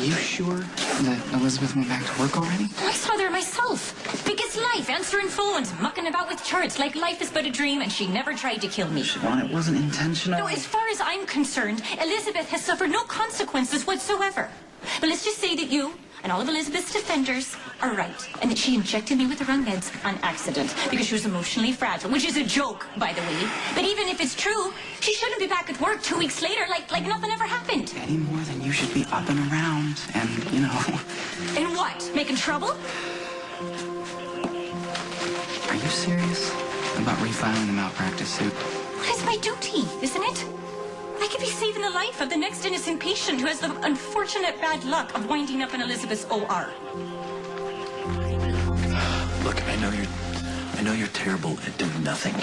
you sure that Elizabeth went back to work already? I saw her myself. Biggest life, answering phones, mucking about with charts like life is but a dream, and she never tried to kill me. Siobhan, it wasn't intentional. No, as far as I'm concerned, Elizabeth has suffered no consequences whatsoever. But let's just say that you and all of Elizabeth's defenders are right, and that she injected me with the wrong meds on accident because she was emotionally fragile, which is a joke, by the way. But even if it's true, she shouldn't be back at work 2 weeks later like nothing ever happened. Any more than you should be up and around and, you know... And what? Making trouble? Are you serious about refiling the malpractice suit? It's my duty, isn't it? I could be saving the life of the next innocent patient who has the unfortunate bad luck of winding up in Elizabeth's OR. Look, I know you're terrible at doing nothing.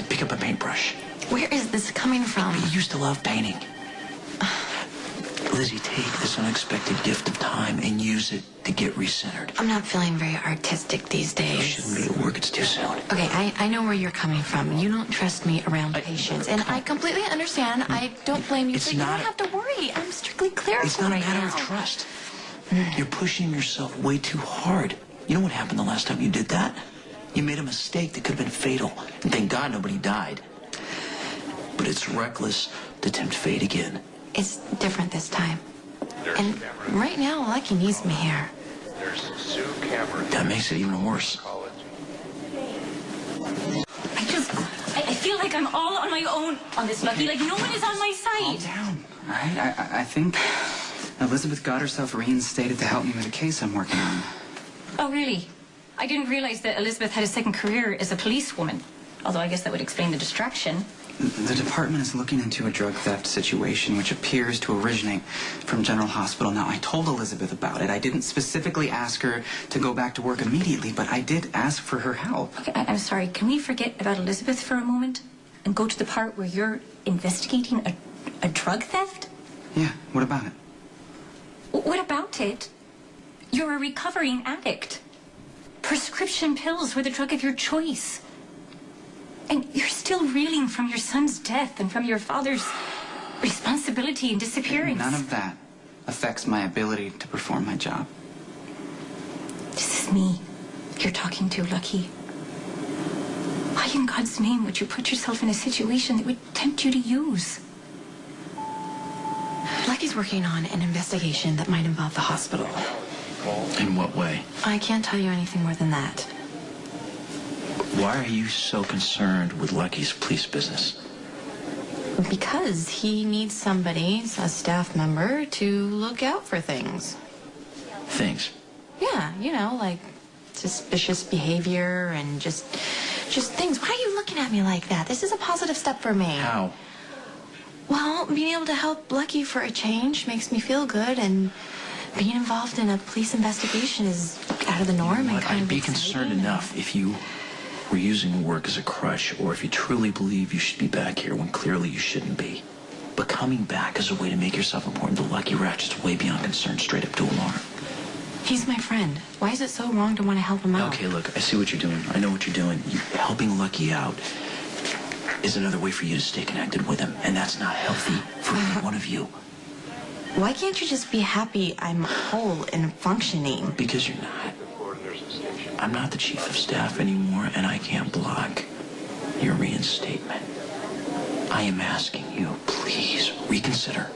Pick up a paintbrush. Where is this coming from? You used to love painting. Lizzie, take this unexpected gift of time and use it to get recentered. I'm not feeling very artistic these days. You shouldn't be at work. It's too soon. Okay, I know where you're coming from. You don't trust me around patients, and I completely understand. I don't blame you, but you don't have to worry. I'm strictly clerical. It's not a right matter now. of trust. You're pushing yourself way too hard. You know what happened the last time you did that? You made a mistake that could have been fatal, and thank God nobody died. But it's reckless to tempt fate again. It's different this time. And right now, Lucky needs me here. That makes it even worse. I feel like I'm all on my own on this, Lucky. Like no one is on my Calm side. down, all right? I think Elizabeth got herself reinstated to help me with a case I'm working on. Oh, really? I didn't realize that Elizabeth had a second career as a policewoman. Although I guess that would explain the distraction. The department is looking into a drug theft situation which appears to originate from General Hospital. Now, I told Elizabeth about it. I didn't specifically ask her to go back to work immediately, but I did ask for her help. Okay, I'm sorry. Can we forget about Elizabeth for a moment and go to the part where you're investigating a drug theft? Yeah, what about it? What about it? You're a recovering addict. Prescription pills were the drug of your choice. And you're still reeling from your son's death and from your father's responsibility in disappearance. None of that affects my ability to perform my job. This is me you're talking to, Lucky. Why in God's name would you put yourself in a situation that would tempt you to use? Lucky's working on an investigation that might involve the hospital. In what way? I can't tell you anything more than that. Why are you so concerned with Lucky's police business? Because he needs somebody, a staff member, to look out for things. Things? Yeah, you know, like suspicious behavior and just things. Why are you looking at me like that? This is a positive step for me. How? Well, being able to help Lucky for a change makes me feel good, and being involved in a police investigation is out of the norm and kind I'd of be exciting. concerned enough if you were using work as a crutch, or if you truly believe you should be back here when clearly you shouldn't be. But coming back as a way to make yourself important to Lucky Ratchet's way beyond concern, straight up to alarm. He's my friend. Why is it so wrong to want to help him out? Okay, look, I see what you're doing. I know what you're doing. Helping Lucky out is another way for you to stay connected with him, and that's not healthy for either one of you. Why can't you just be happy I'm whole and functioning? Because you're not. I'm not the chief of staff anymore, and I can't block your reinstatement. I am asking you, please reconsider.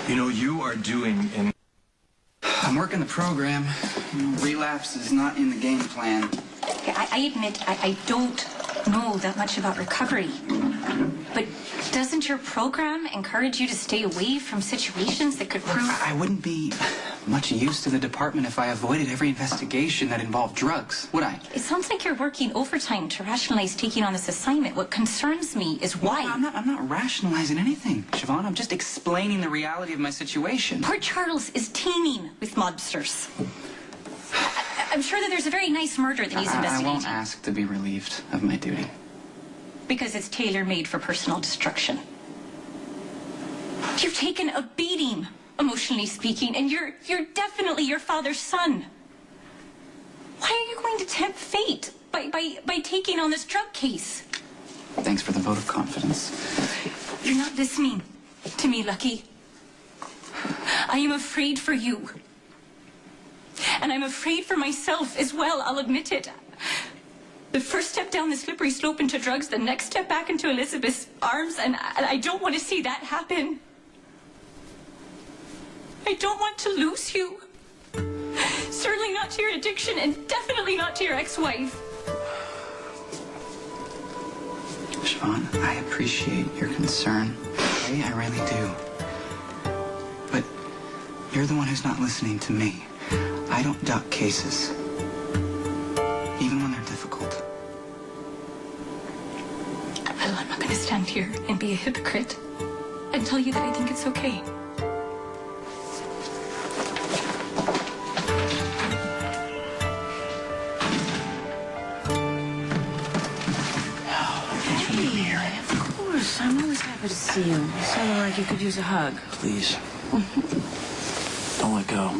You know, you are doing in... I'm working the program. Relapse is not in the game plan. Okay, I admit I don't know that much about recovery. But doesn't your program encourage you to stay away from situations that could prove... I wouldn't be much use to the department if I avoided every investigation that involved drugs, would I? It sounds like you're working overtime to rationalize taking on this assignment. What concerns me is why... No, I'm not rationalizing anything, Siobhan. I'm just explaining the reality of my situation. Port Charles is teeming with mobsters. I'm sure that there's a very nice murder that he's investigating. I won't ask to be relieved of my duty. Because it's tailor-made for personal destruction. You've taken a beating, emotionally speaking, and you're definitely your father's son. Why are you going to tempt fate by taking on this drug case? Thanks for the vote of confidence. You're not listening. to me, Lucky. I am afraid for you. And I'm afraid for myself as well, I'll admit it. The first step down the slippery slope into drugs, the next step back into Elizabeth's arms, and I don't want to see that happen. I don't want to lose you. Certainly not to your addiction, and definitely not to your ex-wife. Siobhan, I appreciate your concern. Okay, I really do. But you're the one who's not listening to me. I don't duck cases, even when they're difficult. Well, I'm not going to stand here and be a hypocrite and tell you that I think it's okay. I'm always happy to see you. You sounded like you could use a hug. Please. Don't let go.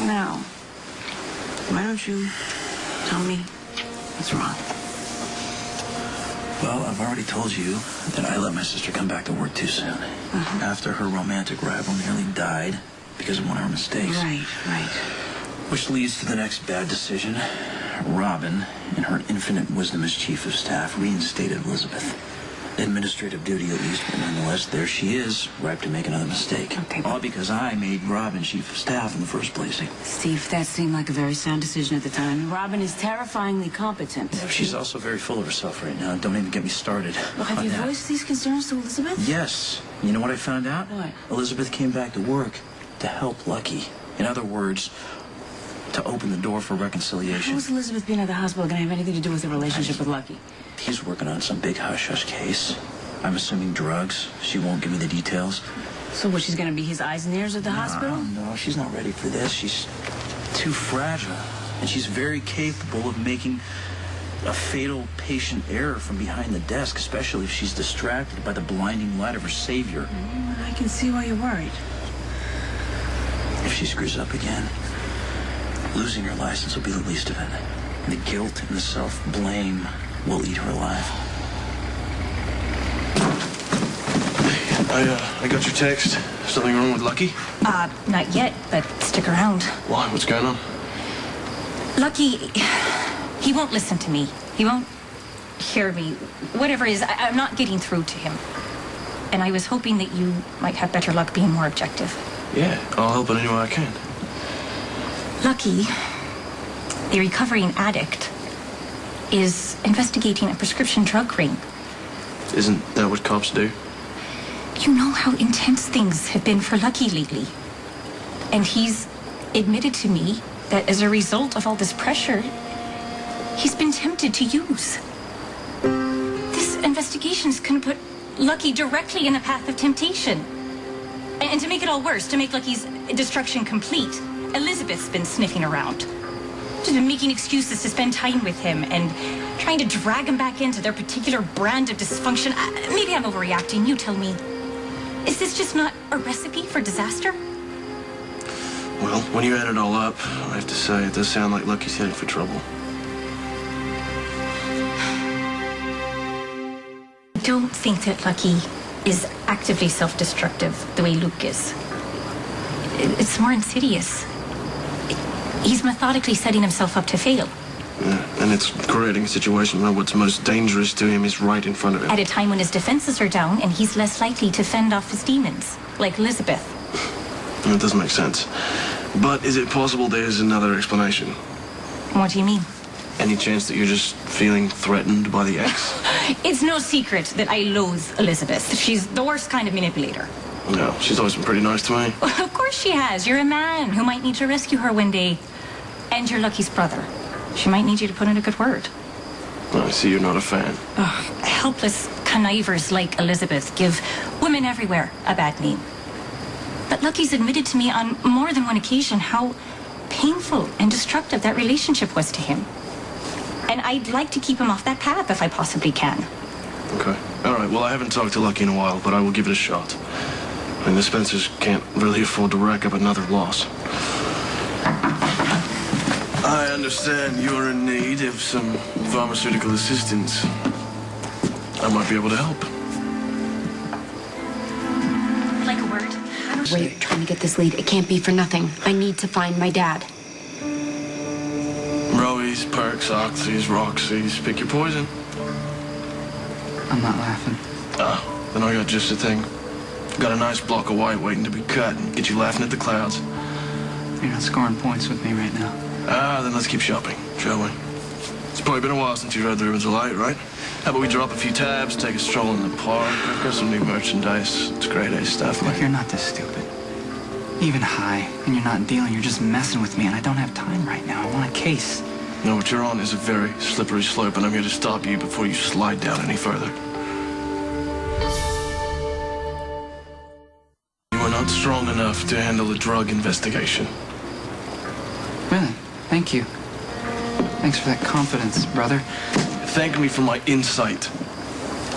Now, why don't you tell me what's wrong? Well, I've already told you that I let my sister come back to work too soon. After her romantic rival nearly died because of one of her mistakes. Right. Which leads to the next bad decision. Robin, in her infinite wisdom as chief of staff, reinstated Elizabeth. Administrative duty at least, but nonetheless, there she is, ripe to make another mistake. Okay, All because I made Robin chief of staff in the first place. Steve, that seemed like a very sound decision at the time. Robin is terrifyingly competent. She's also very full of herself right now. Don't even get me started. Well, have you voiced these concerns to Elizabeth? Yes. You know what I found out? What? Elizabeth came back to work to help Lucky. In other words, to open the door for reconciliation. How's Elizabeth being at the hospital going to have anything to do with the relationship with Lucky? He's working on some big hush-hush case. I'm assuming drugs. She won't give me the details. So what, she's going to be his eyes and ears at the hospital? No, she's not ready for this. She's too fragile. And she's very capable of making a fatal patient error from behind the desk, especially if she's distracted by the blinding light of her savior. I can see why you're worried. If she screws up again, losing her license will be the least of it. The guilt and the self-blame will eat her alive. I got your text. Something wrong with Lucky? Not yet, but stick around. Why? What's going on? Lucky, he won't listen to me. He won't hear me. Whatever it is, I'm not getting through to him. And I was hoping that you might have better luck being more objective. Yeah, I'll help in any way I can. Lucky, the recovering addict, is investigating a prescription drug ring. Isn't that what cops do? You know how intense things have been for Lucky lately. And he's admitted to me that as a result of all this pressure, he's been tempted to use. This investigation's gonna put Lucky directly in a path of temptation. And to make it all worse, to make Lucky's destruction complete, Elizabeth's been sniffing around. She's been making excuses to spend time with him and trying to drag him back into their particular brand of dysfunction. Maybe I'm overreacting, you tell me. Is this just not a recipe for disaster? Well, when you add it all up, I have to say it does sound like Lucky's headed for trouble. Don't think that Lucky is actively self-destructive the way Luke is. It's more insidious. He's methodically setting himself up to fail. Yeah, and it's creating a situation where what's most dangerous to him is right in front of him. At a time when his defenses are down and he's less likely to fend off his demons, like Elizabeth. That does make sense. But is it possible there's another explanation? What do you mean? Any chance that you're just feeling threatened by the ex? It's no secret that I loathe Elizabeth. She's the worst kind of manipulator. No, she's always been pretty nice to me. Well, of course she has. You're a man who might need to rescue her one day. And you're Lucky's brother. She might need you to put in a good word. I see you're not a fan. Helpless connivers like Elizabeth give women everywhere a bad name. But Lucky's admitted to me on more than one occasion how painful and destructive that relationship was to him. And I'd like to keep him off that path if I possibly can. Okay. All right, well, I haven't talked to Lucky in a while, but I will give it a shot. I mean, the Spencers can't really afford to rack up another loss. I understand you're in need of some pharmaceutical assistance. I might be able to help. Wait, trying to get this lead. It can't be for nothing. I need to find my dad. Rowies, perks, oxys, roxys. Pick your poison. I'm not laughing. Ah, then I got just the thing. Got a nice block of white waiting to be cut and get you laughing at the clouds. You're not scoring points with me right now. Ah, then let's keep shopping, shall we? It's probably been a while since you read the Ribbons of Light, right? How about we drop a few tabs, take a stroll in the park? I've got some new merchandise. It's grade A stuff, Look, man. you're not this stupid. Even high, and you're not dealing, you're just messing with me, and I don't have time right now. I want a case. No, what you're on is a very slippery slope, and I'm here to stop you before you slide down any further. You are not strong enough to handle a drug investigation. Really? Thank you. Thanks for that confidence, brother. Thank me for my insight.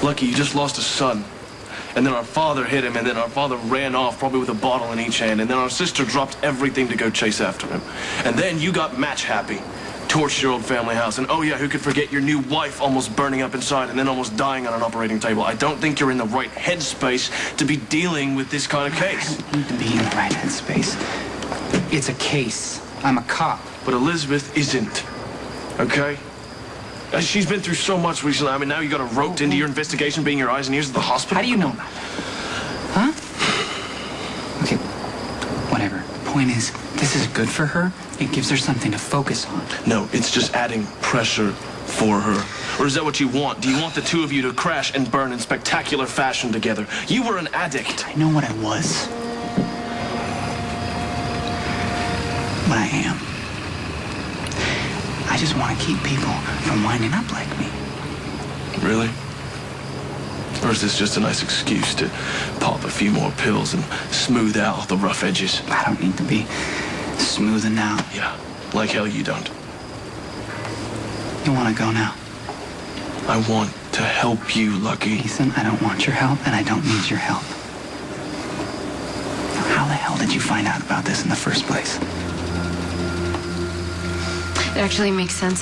Lucky, you just lost a son. And then our father hit him, and then our father ran off, probably with a bottle in each hand, and then our sister dropped everything to go chase after him. And then you got match happy. Torched your old family house, and oh yeah, who could forget your new wife almost burning up inside and then almost dying on an operating table. I don't think you're in the right headspace to be dealing with this kind of case. I don't need to be in the right headspace. It's a case. I'm a cop. But Elizabeth isn't, okay? She's been through so much recently. I mean, now you got her roped into your investigation, being your eyes and ears at the hospital. How do you know that? Huh? Okay, whatever. The point is, this is good for her. It gives her something to focus on. No, it's just adding pressure for her. Or is that what you want? Do you want the two of you to crash and burn in spectacular fashion together? You were an addict. I know what I was. What I am. I just want to keep people from winding up like me. Really? Or is this just a nice excuse to pop a few more pills and smooth out the rough edges? I don't need to be smoothing out. Yeah, like hell you don't. You want to go now? I want to help you, Lucky. Ethan, I don't want your help, and I don't need your help. Now, how the hell did you find out about this in the first place? It actually makes sense.